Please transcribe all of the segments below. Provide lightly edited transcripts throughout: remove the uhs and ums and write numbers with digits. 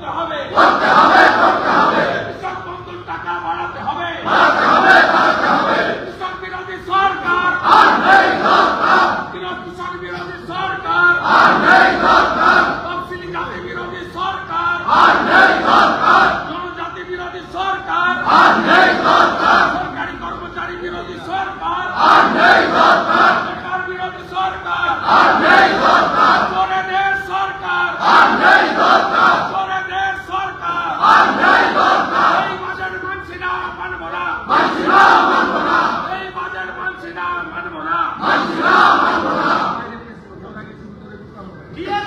করতে হবে কৃষক বন্ধুর টাকা বাড়াতে হবে কৃষক বিরোধী সরকার কৃষক বিরোধী সরকার তফসিলি জাতি বিরোধী সরকার জনজাতি বিরোধী সরকার সরকারি কর্মচারী বিরোধী সরকার বেকার বিরোধী সরকার চোরেদের সরকার চোরেদের সরকার এই বাজার মানছি না মানব না এই বাজার মানছি না মানব না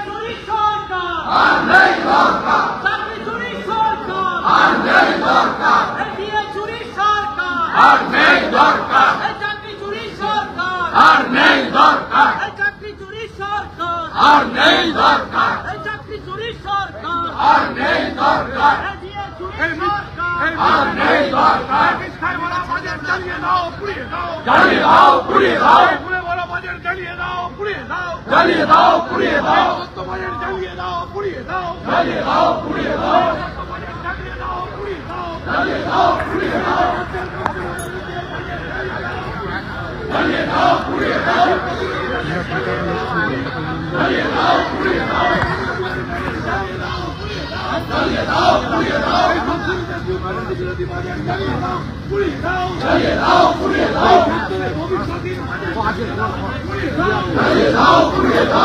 চুরি সরকার চাকরি চুরি সরকার চুরি সরকার চাকরি চুরি সরকার চাকরি চুরি সরকার চাকরি চুরি সরকার জ্বালিয়ে দাও পুড়িয়ে দাও পুড়িয়ে দাও বাজার জ্বালিয়ে দাও পুড়িয়ে দাও জ্বালিয়ে দাও পুড়িয়ে দাও বাজার জ্বালিয়ে দাও পুড়িয়ে দাও জ্বালিয়ে দাও পুড়িয়ে দাও বাজার জ্বালিয়ে দাও পুড়িয়ে দাও জ্বালিয়ে দাও পুড়িয়ে দাও জ্বালিয়ে দাও পুড়িয়ে দাও জ্বালিয়ে দাও পুড়িয়ে দাও জ্বালিয়ে দাও পুড়িয়ে দাও বিরোধী বাজার জ্বালিয়ে দাও পুড়িয়ে দাও জ্বালিয়ে দাও পুড়িয়ে দাও ভবিষ্যতের বাজার জ্বালিয়ে দাও পুড়িয়ে দাও